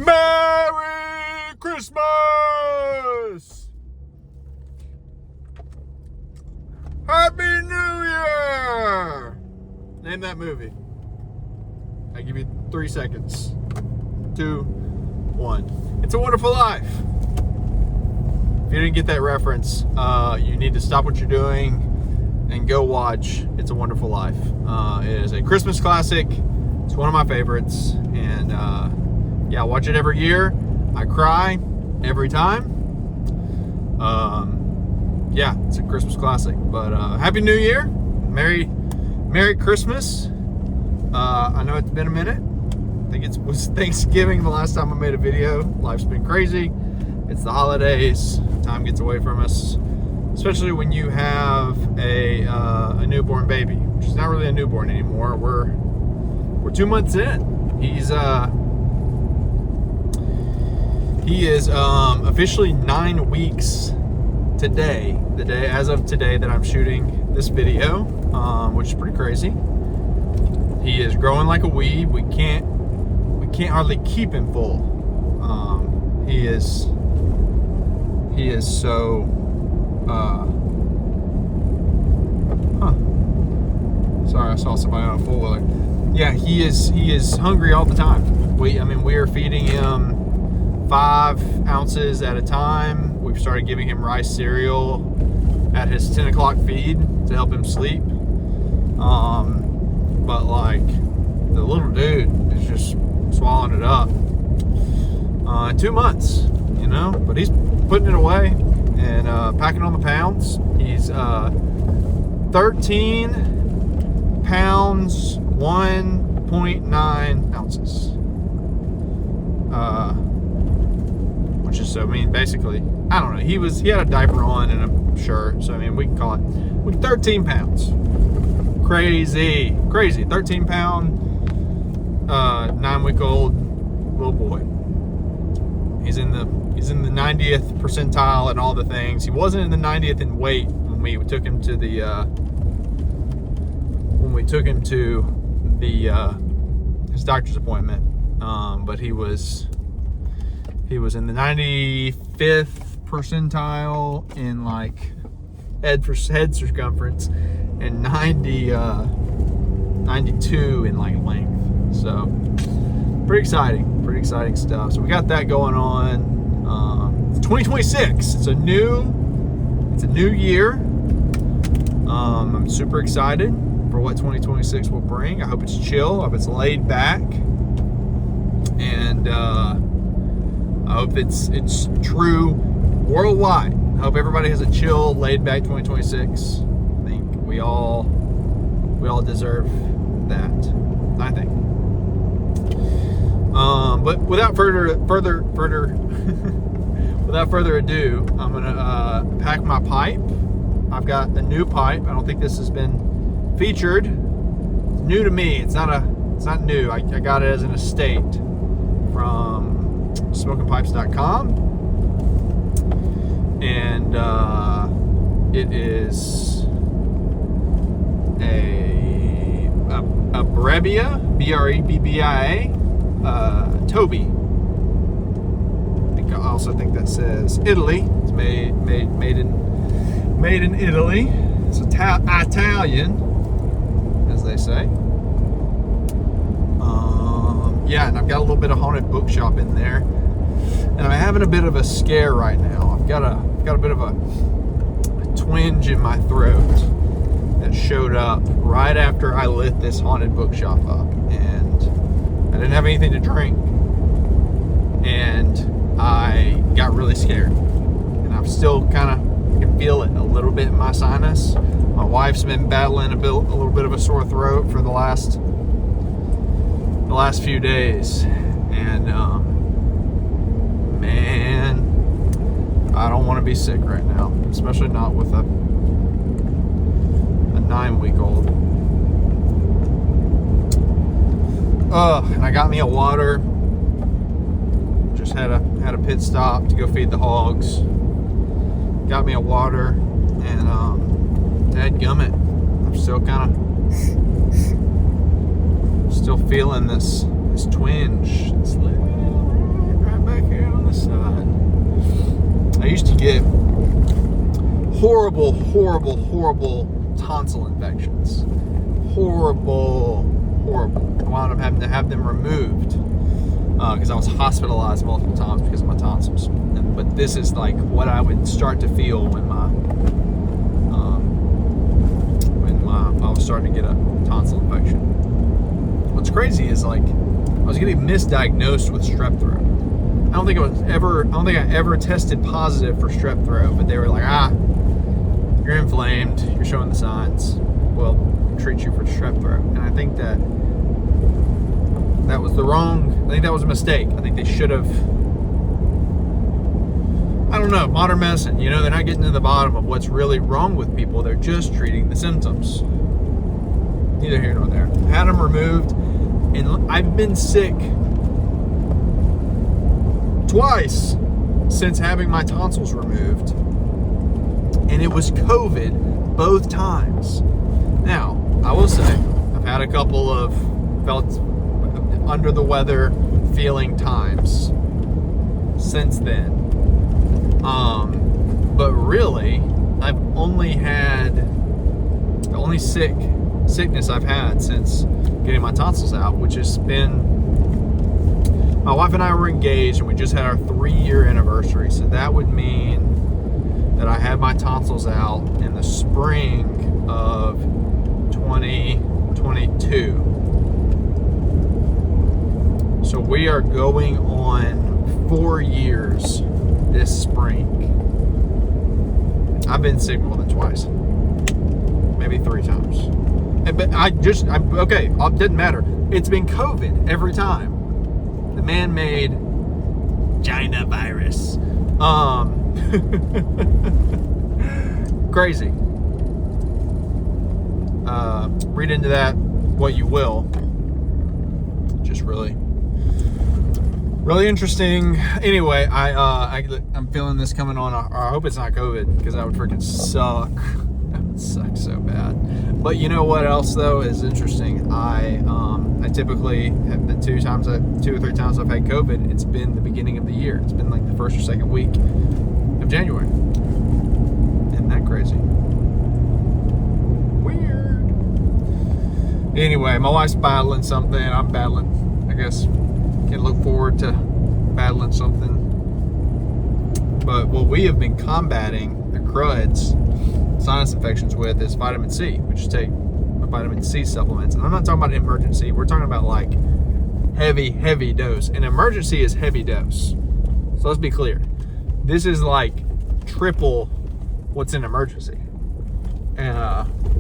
Merry Christmas! Happy New Year! Name that movie. I give you 3 seconds. 2, 1. It's a Wonderful Life. If you didn't get that reference, you need to stop what you're doing and go watch It's a Wonderful Life. It is a Christmas classic. It's one of my favorites. And yeah, I watch it every year. I cry every time. Yeah, it's a Christmas classic. But Happy New Year. Merry Christmas. I know it's been a minute. I think it was Thanksgiving the last time I made a video. Life's been crazy. It's the holidays. Time gets away from us. Especially when you have a newborn baby, which is not really a newborn anymore. We're 2 months in. He is officially 9 weeks today. The day as of today that I'm shooting this video, which is pretty crazy. He is growing like a weed. We can't hardly keep him full. He is so. Sorry, I saw somebody on a four-wheeler. Yeah, he is hungry all the time. We are feeding him 5 ounces at a time. We've started giving him rice cereal at his 10 o'clock feed to help him sleep. But like the little dude is just swallowing it up. 2 months, but he's putting it away and packing on the pounds. He's 13 pounds 1.9 ounces, which is basically, I don't know, he had a diaper on and a shirt, so we can call it 13 pounds. Crazy 13 pound 9-week-old little boy. He's in the 90th percentile and all the things. He wasn't in the 90th in weight when we took him to his doctor's appointment, but he was in the 95th percentile in like head circumference and 92 in like length. So pretty exciting stuff. So we got that going on. It's 2026. It's a new year. I'm super excited for what 2026 will bring. I hope it's chill. I hope it's laid back, and I hope it's true worldwide. I hope everybody has a chill, laid back 2026. I think we all deserve that, I think. But without further ado, I'm gonna pack my pipe. I've got a new pipe. I don't think this has been featured. It's new to me. It's not new. I got it as an estate from smokingpipes.com, and it is a Brebbia, Brebbia, Toby. I also think that says Italy. It's made in Italy. It's Italian, as they say. Yeah, and I've got a little bit of haunted bookshop in there, and I'm having a bit of a scare right now. I've got a bit of a twinge in my throat that showed up right after I lit this haunted bookshop up, and I didn't have anything to drink, and I got really scared, and I'm still I can feel it a little bit in my sinus. My wife's been battling a little bit of a sore throat for the last few days, and man, I don't want to be sick right now, especially not with a 9-week-old. And I got me a water. Just had a pit stop to go feed the hogs. Got me a water, and dadgummit, I'm still feeling this twinge. horrible, horrible, horrible tonsil infections. Horrible. I wound up having to have them removed because I was hospitalized multiple times because of my tonsils. But this is like what I would start to feel when I was starting to get a tonsil infection. What's crazy is like I was getting misdiagnosed with strep throat. I don't think I ever tested positive for strep throat, but they were like, you're inflamed, you're showing the signs. Well, we'll treat you for strep throat. And I think that was that was a mistake. I think they should have, I don't know, modern medicine, they're not getting to the bottom of what's really wrong with people. They're just treating the symptoms. Neither here nor there. Had them removed, and I've been sick twice since having my tonsils removed, and it was COVID both times. Now, I will say, I've had a couple of felt under the weather feeling times since then. But really, I've only had the only sickness I've had since getting my tonsils out, which has been, my wife and I were engaged and we just had our 3-year anniversary. So that would mean that I had my tonsils out in the spring of 2022. So we are going on 4 years this spring. I've been sick more than twice, maybe 3 times. But okay, it didn't matter. It's been COVID every time. The man-made China virus. Crazy. Read into that what you will. Just really interesting. Anyway, I'm feeling this coming on. I hope it's not COVID, because that would freaking suck. That would suck so bad. But you know what else though is interesting? I typically have been 2 or 3 times I've had COVID. It's been the beginning of the year. It's been like the first or second week of January. Isn't that crazy? Weird. Anyway, my wife's battling something. I'm battling, I guess. Can look forward to battling something. But what we have been combating the cruds, sinus infections with, is vitamin C. We just take vitamin C supplements. And I'm not talking about emergency. We're talking about like heavy dose. And emergency is heavy dose. So let's be clear. This is like triple what's in emergency. And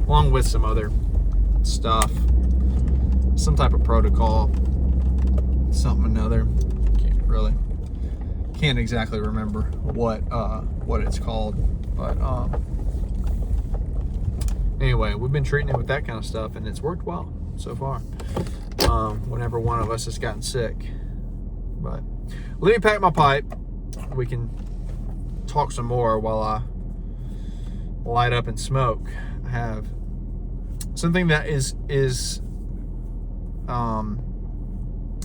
along with some other stuff, some type of protocol, something another. Can't exactly remember what it's called, but anyway, we've been treating it with that kind of stuff, and it's worked well so far. Whenever one of us has gotten sick. But let me pack my pipe. We can talk some more while I light up and smoke. I have something that is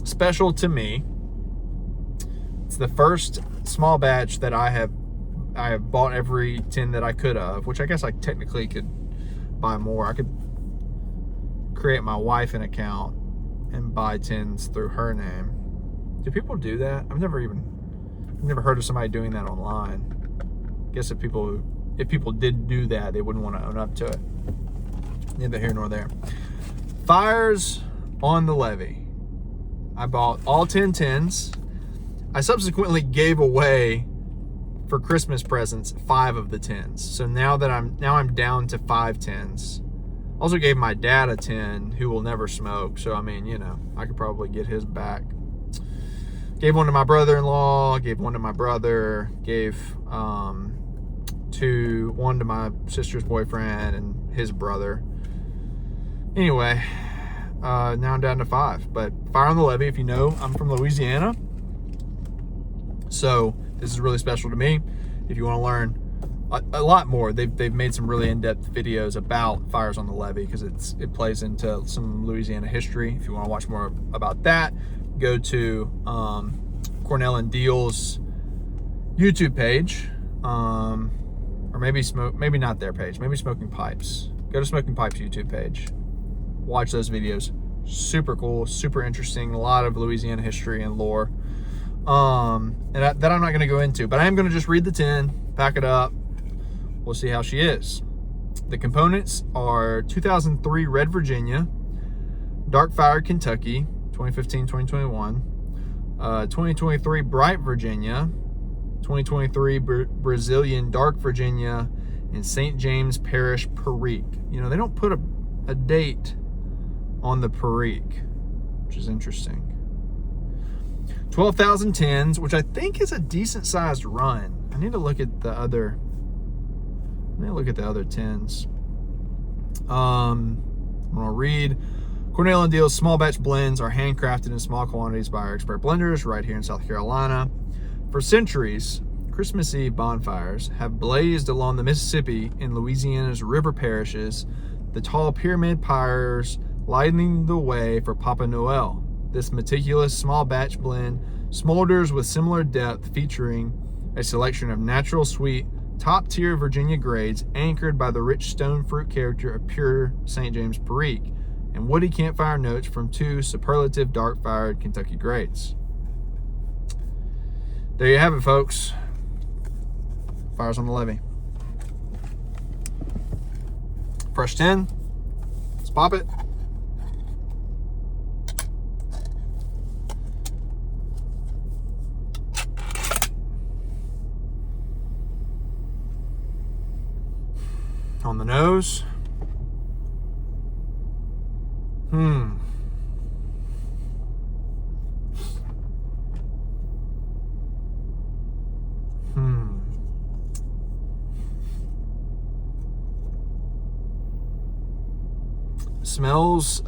special to me. It's the first small batch that I have bought every tin that I could have, which I guess I technically could buy more. I could create my wife an account and buy tins through her name. Do people do that? I've never heard of somebody doing that online. I guess if people did do that, they wouldn't want to own up to it. Neither here nor there. Fires on the Levee. I bought all 10 tins. I subsequently gave away for Christmas presents 5 of the tins. So now I'm down to 5 tins. Also gave my dad a tin who will never smoke. So I mean, I could probably get his back. Gave one to my brother-in-law, gave one to my brother, gave one to my sister's boyfriend and his brother. Anyway, now I'm down to 5. But Fire on the Levee, if you know, I'm from Louisiana. So this is really special to me. If you want to learn a lot more, they've made some really in-depth videos about fires on the Levee, because it plays into some Louisiana history. If you want to watch more about that, go to Cornell and Deal's YouTube page, or or maybe not their page, maybe Smoking Pipes. Go to Smoking Pipes YouTube page. Watch those videos. Super cool, super interesting. A lot of Louisiana history and lore. And that I'm not going to go into, but I am going to just read the 10, pack it up. We'll see how she is. The components are 2003 Red Virginia, Dark Fire Kentucky, 2015-2021, 2023 Bright Virginia, 2023 Brazilian Dark Virginia, and St. James Parish Perique. You know, they don't put a date on the Perique, which is interesting. 12,000 tins, which I think is a decent sized run. I need to look at the other. Tins. I'm gonna read. Cornell and Deal's small batch blends are handcrafted in small quantities by our expert blenders right here in South Carolina. For centuries, Christmas Eve bonfires have blazed along the Mississippi in Louisiana's river parishes, the tall pyramid pyres lighting the way for Papa Noel. This meticulous small batch blend smolders with similar depth, featuring a selection of natural sweet, top-tier Virginia grades anchored by the rich stone fruit character of pure St. James Perique and woody campfire notes from 2 superlative dark-fired Kentucky grades. There you have it, folks. Fires on the levee. Fresh 10. Let's pop it. On the nose. Smells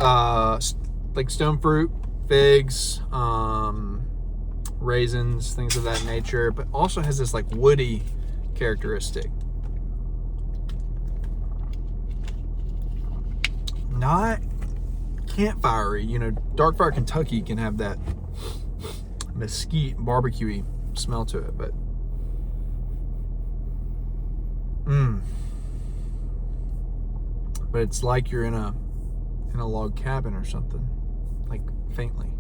like stone fruit, figs, raisins, things of that nature, but also has this like woody characteristic. Not campfire-y. You know, Dark Fire Kentucky can have that mesquite, barbecue-y smell to it, but but it's like you're in a log cabin or something, like faintly.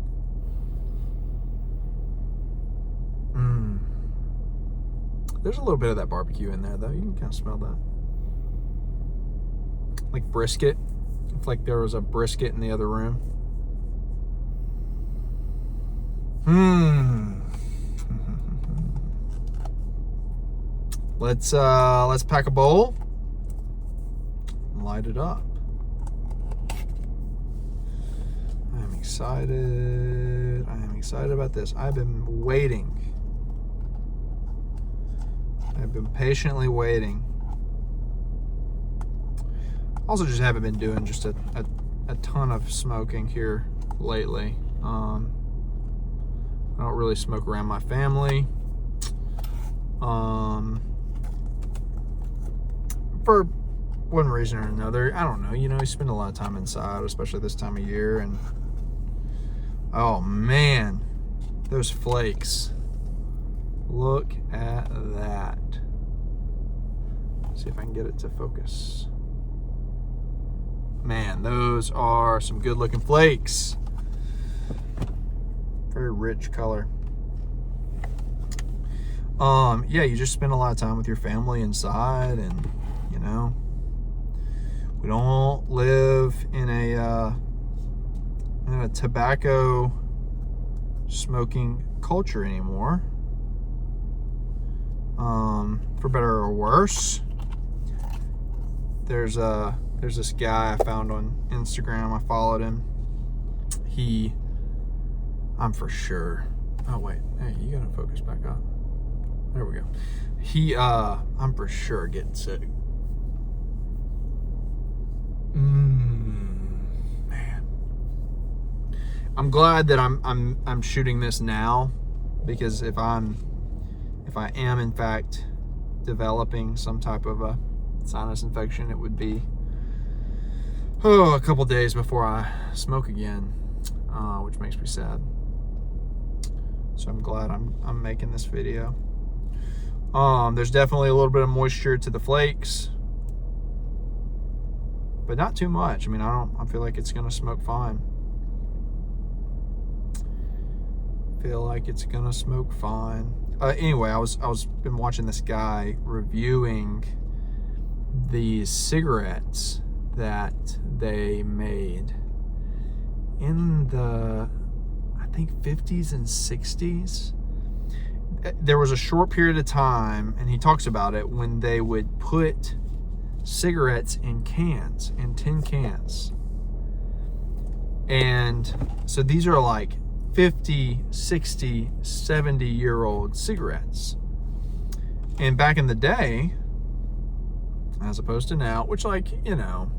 There's a little bit of that barbecue in there, though. You can kind of smell that, like brisket. It's like there was a brisket in the other room. Let's pack a bowl and light it up. I'm excited. I am excited about this. I've been waiting. I've been patiently waiting. Also just haven't been doing just a ton of smoking here lately. I don't really smoke around my family. For one reason or another. I don't know. You know, you spend a lot of time inside, especially this time of year. And oh man, those flakes. Look at that. Let's see if I can get it to focus. Man, those are some good looking flakes. Very rich color. Yeah, you just spend a lot of time with your family inside, and you know, we don't live in a tobacco smoking culture anymore. For better or worse. There's this guy I found on Instagram. I followed him. I'm for sure. Oh wait, hey, you gotta focus back up. There we go. I'm for sure getting sick. Man, I'm glad that I'm shooting this now, because if I am in fact developing some type of a sinus infection, it would be a couple days before I smoke again, which makes me sad. So I'm glad I'm making this video. There's definitely a little bit of moisture to the flakes, but not too much. I mean, I feel like it's gonna smoke fine. Anyway, I was been watching this guy reviewing these cigarettes that they made in the, I think, 50s and 60s. There was a short period of time, and he talks about it, when they would put cigarettes in cans, in tin cans. And so these are like 50, 60, 70-year-old cigarettes. And back in the day, as opposed to now, which, like, you know,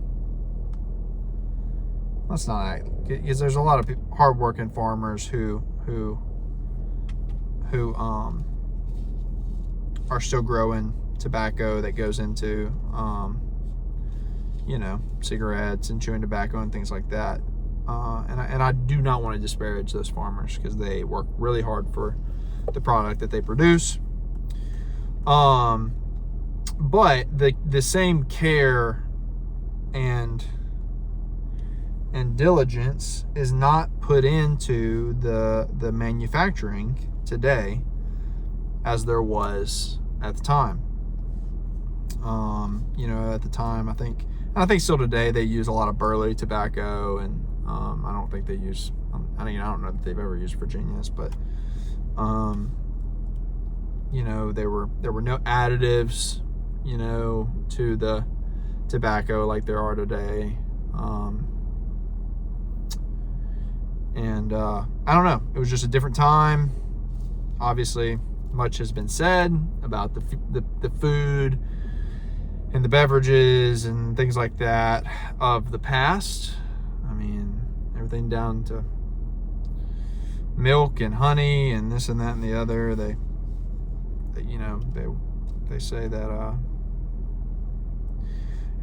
that's not, because there's a lot of hardworking farmers who are still growing tobacco that goes into, you know, cigarettes and chewing tobacco and things like that. And I do not want to disparage those farmers, because they work really hard for the product that they produce. But the same care and diligence is not put into the manufacturing today as there was at the time. You know, at the time, I think still today, they use a lot of burley tobacco, and I don't think they use, I don't know that they've ever used Virginias, but you know, there were no additives, you know, to the tobacco like there are today. And I don't know, it was just a different time. Obviously, much has been said about the food and the beverages and things like that of the past. I mean, everything down to milk and honey and this and that and the other. They you know, they say that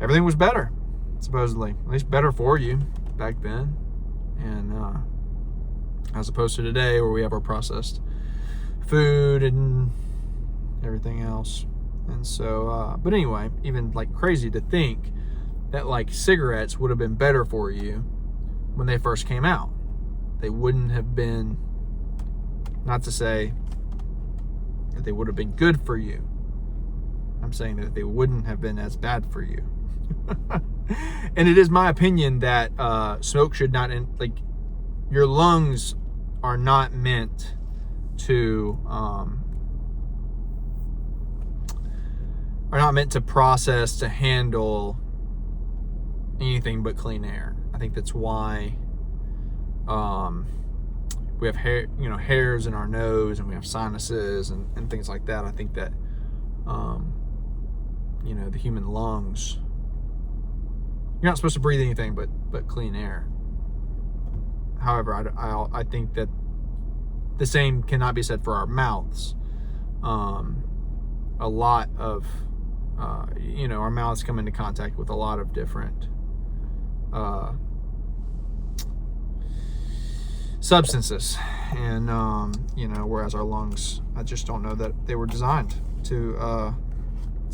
everything was better, supposedly, at least better for you back then, and as opposed to today, where we have our processed food and everything else. And so, but anyway, even like crazy to think that like cigarettes would have been better for you when they first came out. They wouldn't have been, not to say that they would have been good for you. I'm saying that they wouldn't have been as bad for you. And it is my opinion that smoke should not, like, your lungs are not meant to process, to handle anything but clean air. I think that's why we have hair, you know, hairs in our nose, and we have sinuses and things like that. I think that you know, the human lungs, you're not supposed to breathe anything but clean air. However, I think that the same cannot be said for our mouths. A lot of you know, our mouths come into contact with a lot of different substances, and you know, whereas our lungs, I just don't know that they were designed to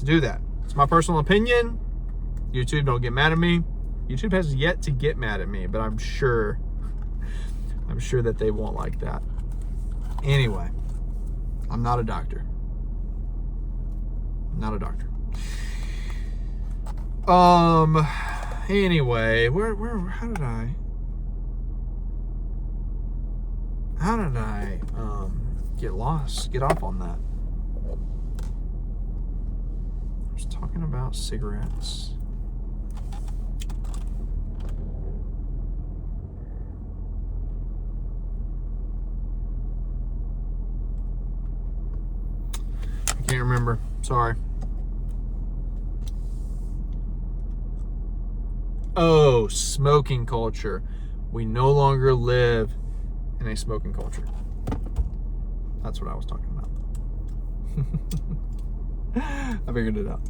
do that. It's my personal opinion. YouTube, don't get mad at me. YouTube has yet to get mad at me, but I'm sure that they won't like that. Anyway, I'm not a doctor. Not a doctor. Anyway, how did I get off on that? I was talking about cigarettes. I can't remember. Sorry. Oh, smoking culture. We no longer live in a smoking culture. That's what I was talking about. I figured it out.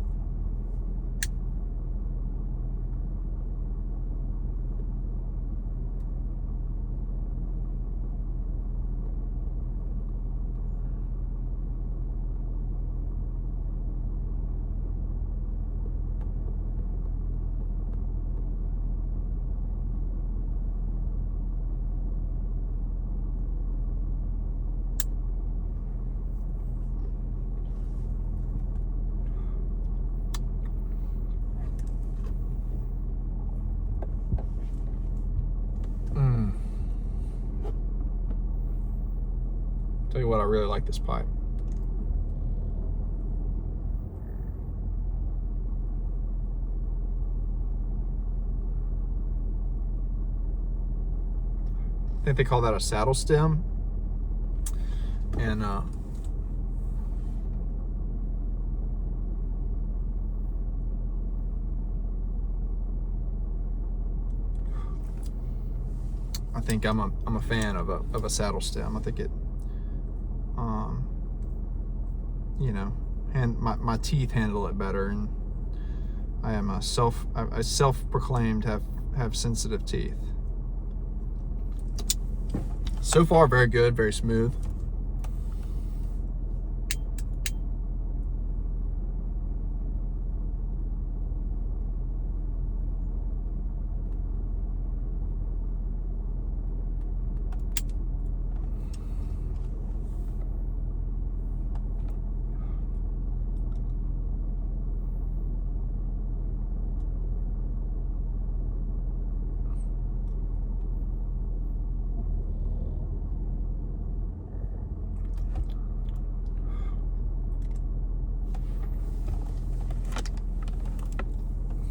Tell you what, I really like this pipe. I think they call that a saddle stem. And I think I'm a fan of a saddle stem. I think it, you know, and my teeth handle it better, and I am I self-proclaimed have sensitive teeth. So far, very good, very smooth.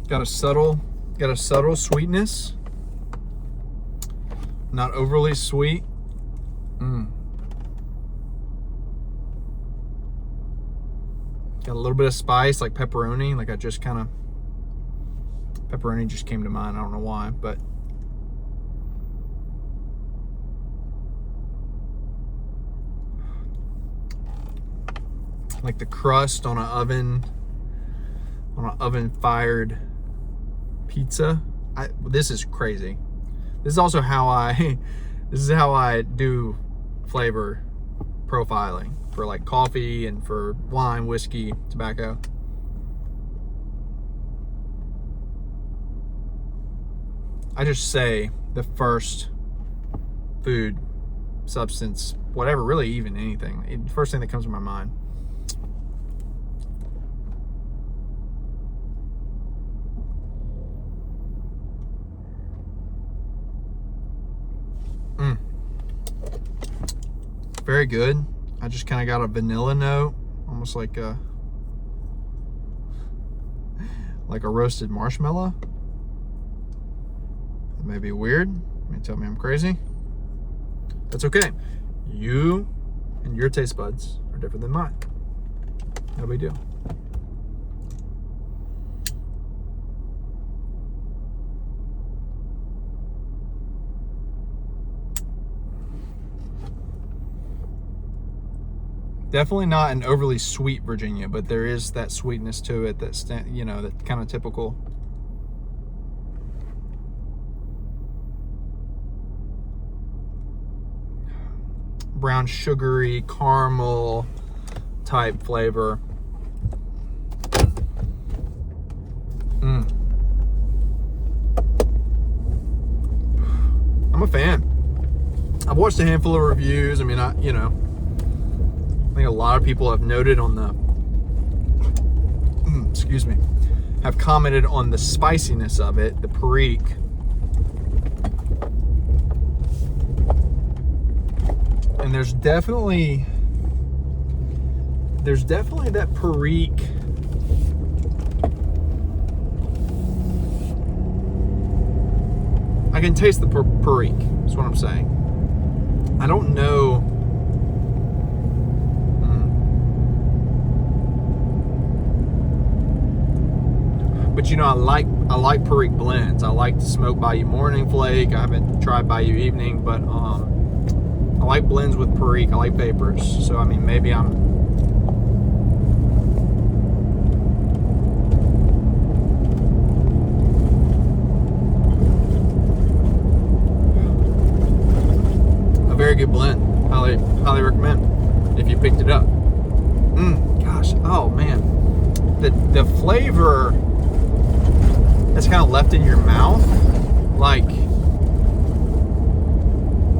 Got a subtle sweetness. Not overly sweet. Got a little bit of spice, like pepperoni. Like pepperoni just came to mind. I don't know why, but like the crust on an oven fired pizza. This is crazy. This is also how I do flavor profiling for like coffee and for wine, whiskey, tobacco. I just say the first food, substance, whatever, really even anything. First thing that comes to my mind. Very good. I just kind of got a vanilla note, almost like a roasted marshmallow. That may be weird. You may tell me I'm crazy. That's okay. You and your taste buds are different than mine. No big deal. Definitely not an overly sweet Virginia, but there is that sweetness to it that's, you know, that kind of typical. Brown sugary caramel type flavor. I'm a fan. I've watched a handful of reviews. I mean, I think a lot of people have noted on the, excuse me, have commented on the spiciness of it, the Perique. And there's definitely that Perique. I can taste the Perique, is what I'm saying. I don't know. But you know, I like Perique blends. I like the Smoke Bayou Morning Flake. I haven't tried Bayou Evening, but I like blends with Perique. I like vapors. So I mean, maybe I'm a very good blend. Highly recommend if you picked it up. Gosh, oh man, the flavor that's kind of left in your mouth, like,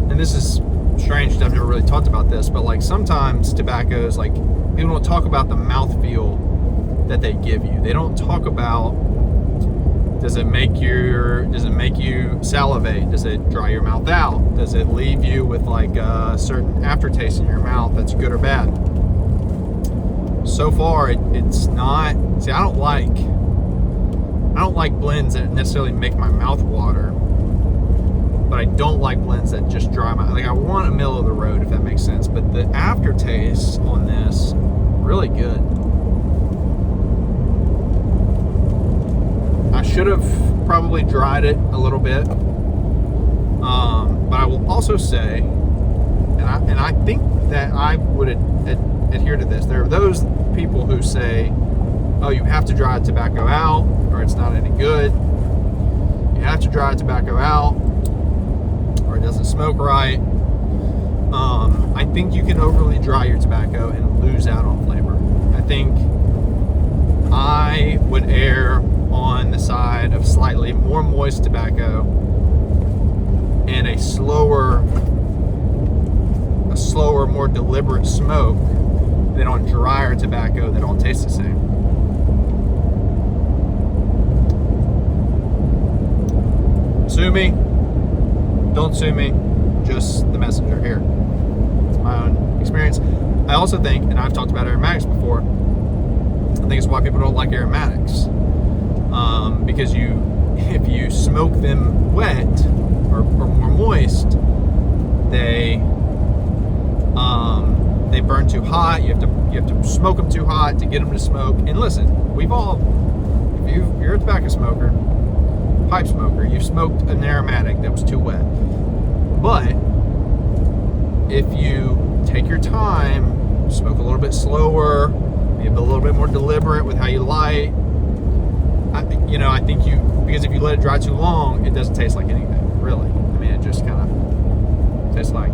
and this is strange because I've never really talked about this, but like sometimes tobaccos, like, people don't talk about the mouthfeel that they give you. They don't talk about Does it make you salivate? Does it dry your mouth out? Does it leave you with like a certain aftertaste in your mouth that's good or bad? So far, it's not. See, I don't like blends that necessarily make my mouth water, but I don't like blends that just dry my. Like, I want a middle of the road, if that makes sense. But the aftertaste on this, really good. I should have probably dried it a little bit, but I will also say, and I think that I would adhere to this. There are those people who say, "Oh, you have to dry tobacco out, or it's not any good. You have to dry tobacco out, or it doesn't smoke right." I think you can overly dry your tobacco and lose out on flavor. I think I would err on the side of slightly more moist tobacco and a slower, more deliberate smoke than on drier tobacco that don't taste the same. Sue me, don't sue me, just the messenger here. It's my own experience. I also think, and I've talked about aromatics before, I think it's why people don't like aromatics. Because if you smoke them wet or more moist, they burn too hot. You have to smoke them too hot to get them to smoke. And listen, if you're a tobacco smoker, pipe smoker, you've smoked an aromatic that was too wet. But if you take your time, smoke a little bit slower, be a little bit more deliberate with how you light, I think because if you let it dry too long, it doesn't taste like anything, really. I mean, it just kind of tastes like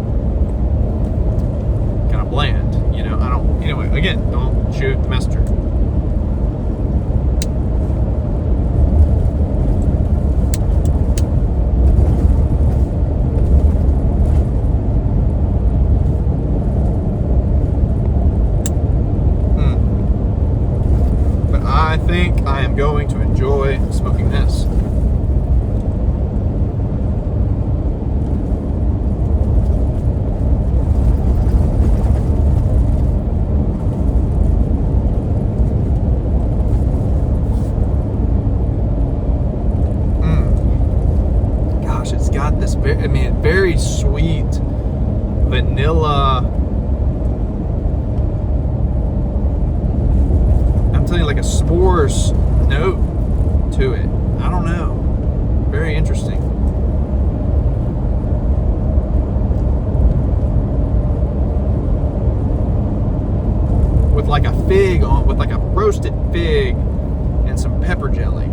kind of bland, Anyway, again, don't shoot the messenger. But I think I am going to enjoy smoking this. Gosh, it's got this very sweet vanilla. I'm telling you, like a s'mores note to it. I don't know. Very interesting. With like a fig with like a roasted fig and some pepper jelly.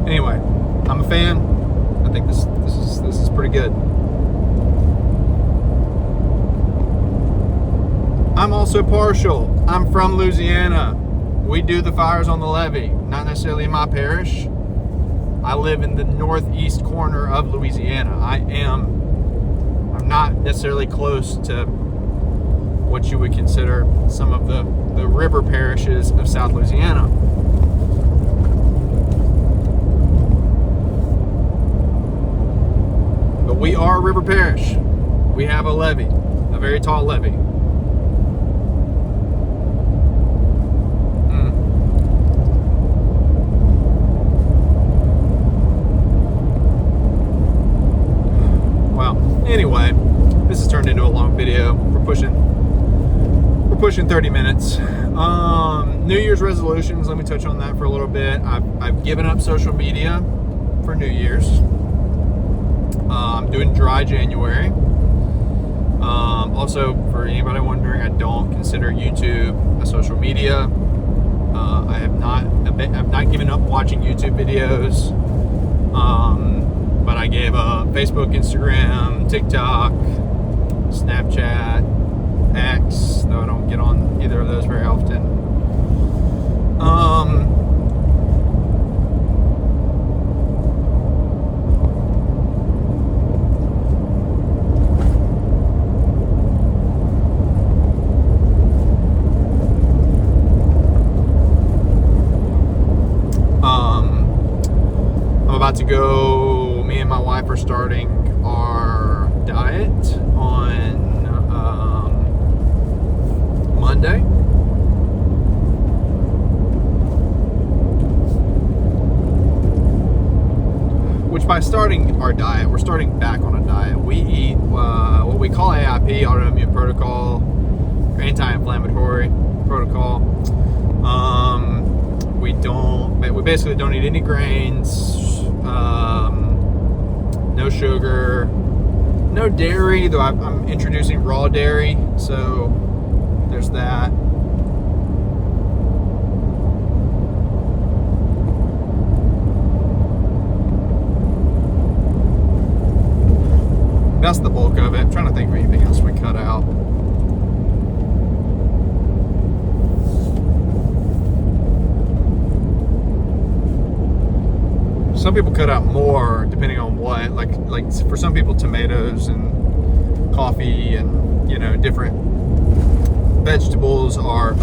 Anyway, I'm a fan. I think this is pretty good. I'm also partial. I'm from Louisiana. We do the fires on the Levee, not necessarily in my parish. I live in the northeast corner of Louisiana. I'm not necessarily close to what you would consider some of the river parishes of South Louisiana. But we are a river parish. We have a levee, a very tall levee. Anyway, this has turned into a long video. We're pushing 30 minutes. New Year's resolutions. Let me touch on that for a little bit. I've given up social media for New Year's. I'm doing dry January. Also, for anybody wondering, I don't consider YouTube a social media. I've not given up watching YouTube videos. But I gave up Facebook, Instagram, TikTok, Snapchat, X, though I don't get on either of those very often. to go, me and my wife are starting our diet on Monday. Which by starting our diet, we're starting back on a diet. We eat what we call AIP, autoimmune protocol, anti-inflammatory protocol. We basically don't eat any grains, no sugar, no dairy, though I'm introducing raw dairy, so there's that. That's the bulk of it. I'm trying to think of anything else we cut out. Some people cut out more depending on what, like for some people tomatoes and coffee and different vegetables are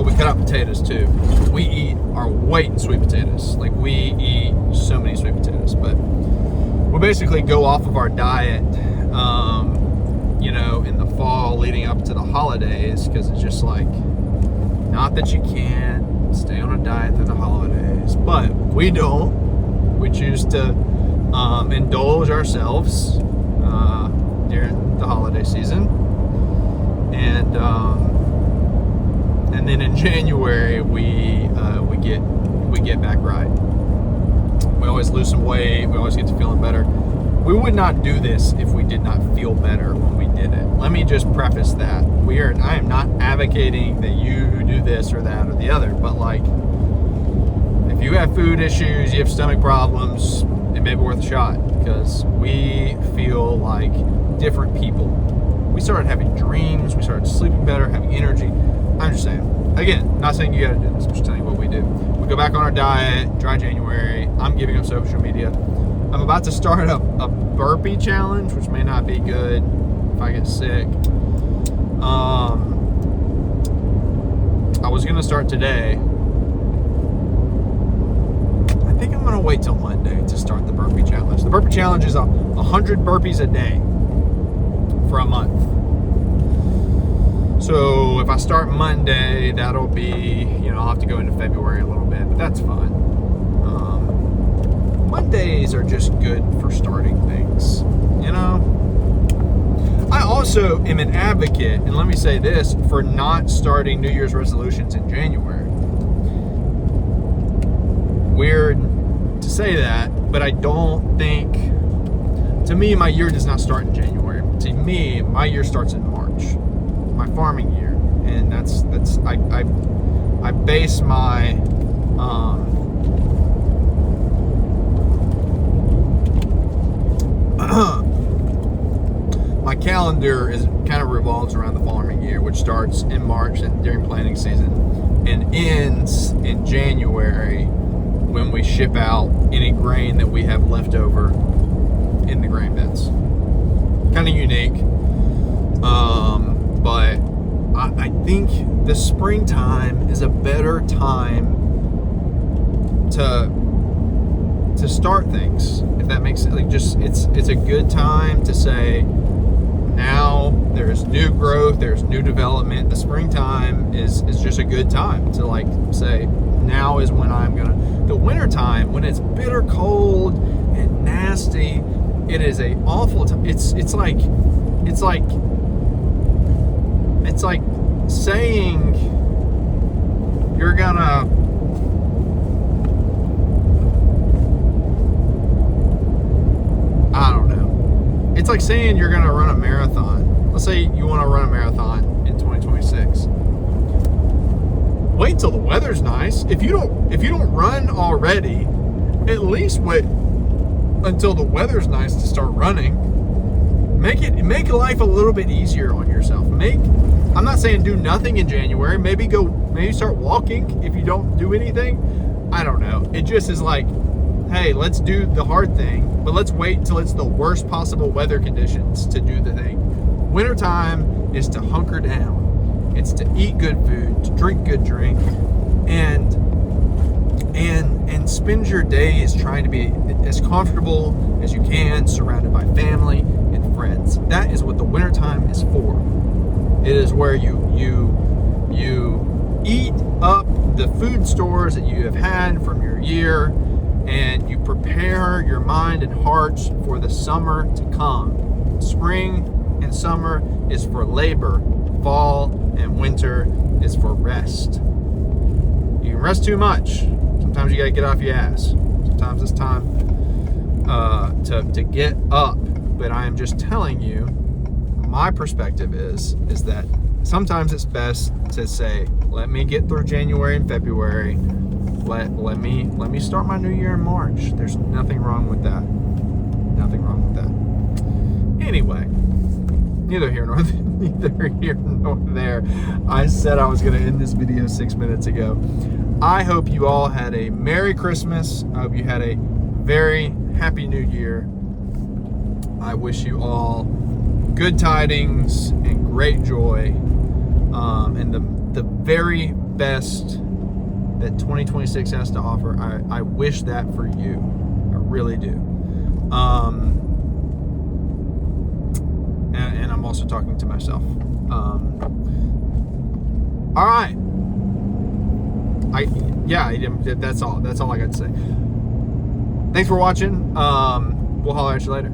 we cut out potatoes too. We eat our weight in sweet potatoes. Like we eat so many sweet potatoes, but we basically go off of our diet in the fall leading up to the holidays, because it's just like, not that you can't stay on a diet through the holidays, but we don't. We choose to indulge ourselves during the holiday season, and then in January we get back right. We always lose some weight. We always get to feeling better. We would not do this if we did not feel better when we did it. Let me just preface that. I am not advocating that you do this or that or the other, but like, if you have food issues, you have stomach problems, it may be worth a shot, because we feel like different people. We started having dreams, we started sleeping better, having energy. I'm just saying. Again, not saying you gotta do this, I'm just telling you what we do. We go back on our diet, dry January. I'm giving up social media. I'm about to start a burpee challenge, which may not be good if I get sick. I was gonna start today. I think I'm gonna wait till Monday to start the burpee challenge. The burpee challenge is 100 burpees a day for a month. So if I start Monday, that'll be, I'll have to go into February a little bit, but that's fine. Mondays are just good for starting things, I also am an advocate, and let me say this, for not starting New Year's resolutions in January. Weird to say that, but I don't think, to me, my year does not start in January. To me, my year starts in March, my farming year, and I base my my calendar kind of revolves around the farming year, which starts in March and during planting season and ends in January when we ship out any grain that we have left over in the grain bins. Kind of unique, but I think the springtime is a better time to start things, if that makes sense. Like, just it's a good time to say, now there's new growth, there's new development. The springtime is just a good time to like say, now is when I'm gonna. The wintertime, when it's bitter cold and nasty, it is a awful time. It's like saying you're gonna it's like saying you're gonna run a marathon. Let's say you want to run a marathon in 2026. Wait till the weather's nice. If you don't run already, at least wait until the weather's nice to start running. Make life a little bit easier on yourself. I'm not saying do nothing in January. Maybe start walking if you don't do anything. I don't know. It just is like, hey, let's do the hard thing, but let's wait till it's the worst possible weather conditions to do the thing. Wintertime is to hunker down. It's to eat good food, to drink good drink, and and spend your days trying to be as comfortable as you can, surrounded by family and friends. That is what the wintertime is for. It is where you eat up the food stores that you have had from your year, and you prepare your mind and hearts for the summer to come. Spring and summer is for labor. Fall and winter is for rest. You can rest too much. Sometimes you gotta get off your ass. Sometimes it's time to get up. But I am just telling you, my perspective is that sometimes it's best to say, let me get through January and February. Let me start my new year in March. There's nothing wrong with that. Nothing wrong with that. Anyway, neither here nor there. I said I was going to end this video 6 minutes ago. I hope you all had a Merry Christmas. I hope you had a very Happy New Year. I wish you all good tidings and great joy, and the very best that 2026 has to offer. I wish that for you. I really do. And I'm also talking to myself. All right. That's all I got to say. Thanks for watching. We'll holler at you later.